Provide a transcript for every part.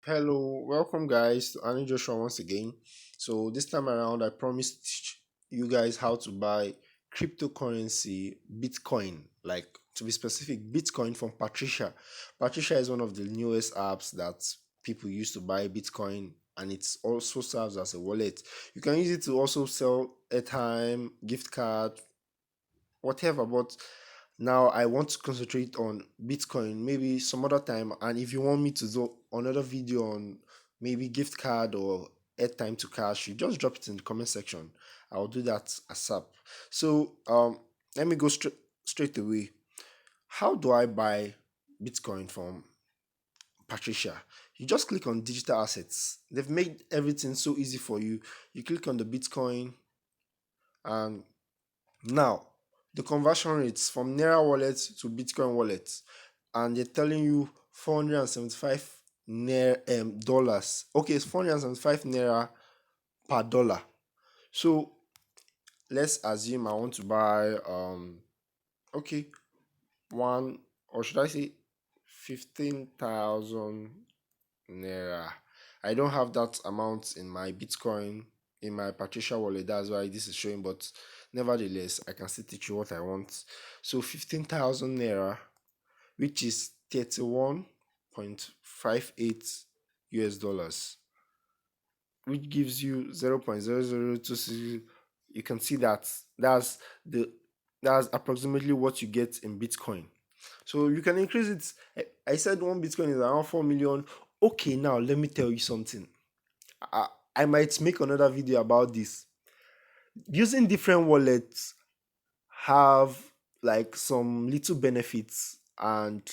Hello, welcome guys to Annie Joshua once again. So this time around, I promised to teach you guys how to buy cryptocurrency, Bitcoin, like to be specific, Bitcoin from Patricia. Patricia is one of the newest apps that people use to buy Bitcoin, and it also serves as a wallet. You can use it to also sell airtime, gift card, whatever. But now I want to concentrate on Bitcoin maybe some other time. And if you want me to do another video on maybe gift card or airtime to cash, you just drop it in the comment section. I'll do that ASAP. So let me go straight away. How do I buy Bitcoin from Patricia? You just click on digital assets. They've made everything so easy for you. You click on the Bitcoin, and now the conversion rates from Naira wallet to Bitcoin wallet, and they're telling you 475 naira dollars. Okay, it's 475 naira per dollar. So let's assume I want to buy okay, one, or should I say 15,000 naira. I don't have that amount in my Bitcoin in my Patricia wallet. That's why this is showing, but nevertheless, I can still teach you what I want. So 15,000 naira, which is 31.58 US dollars, which gives you 0.0026. You can see that the that's approximately what you get in Bitcoin. So you can increase it. I said one Bitcoin is around 4 million. Okay, now let me tell you something. I might make another video about this. Using different wallets have like some little benefits, and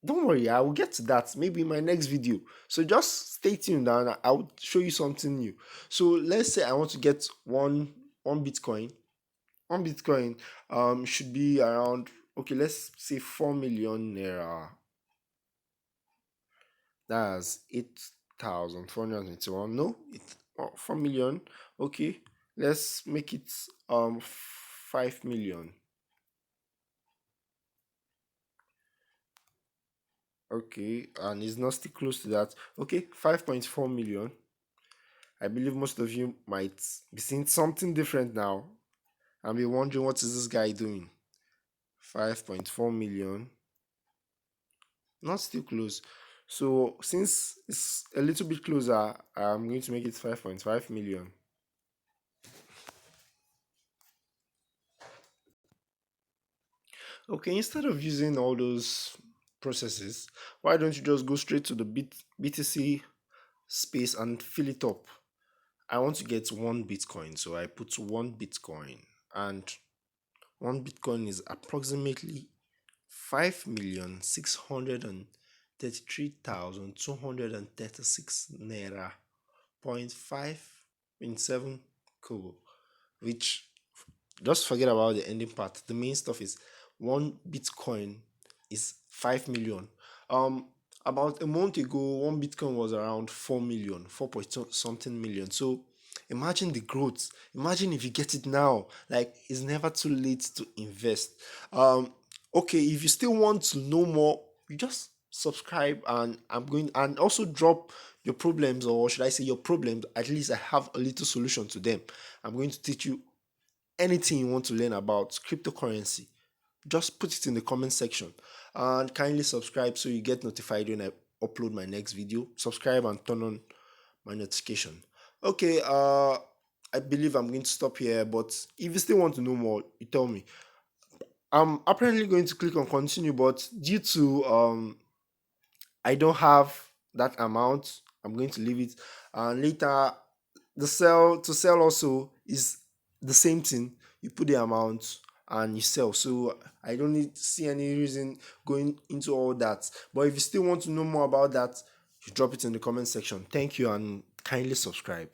don't worry, I will get to that maybe in my next video. So just stay tuned and I'll show you something new. So let's say I want to get one Bitcoin. One Bitcoin should be around, okay, let's say 4 million naira. That's 8,421. No, 4 million. Okay, let's make it 5 million. Okay, and it's not still close to that. Okay, 5.4 million. I believe most of you might be seeing something different now and be wondering, what is this guy doing? 5.4 million. Not still close. So since it's a little bit closer, I'm going to make it 5.5 million. Okay, instead of using all those processes, why don't you just go straight to the BTC space and fill it up? I want to get one Bitcoin, so I put one Bitcoin, and one Bitcoin is approximately 5,633,236 naira, 0.5 in 7 kobo, which, just forget about the ending part. The main stuff is one Bitcoin is 5 million. About a month ago, one Bitcoin was around 4 million, 4 point something million. So imagine the growth. Imagine if you get it now. Like, it's never too late to invest. Okay, if you still want to know more, you just subscribe, and I'm going, and also drop your problems, or should I say your problems. At least I have a little solution to them. I'm going to teach you anything you want to learn about cryptocurrency. Just put it in the comment section, and kindly subscribe so you get notified when I upload my next video. Subscribe and turn on my notification. Okay, I believe I'm going to stop here, but if you still want to know more, you tell me. I'm apparently going to click on continue, but due to I don't have that amount, I'm going to leave it. And later, the sell to sell also is the same thing. You put the amount and you sell. So I don't need see any reason going into all that. But if you still want to know more about that, you drop it in the comment section. Thank you, and kindly subscribe.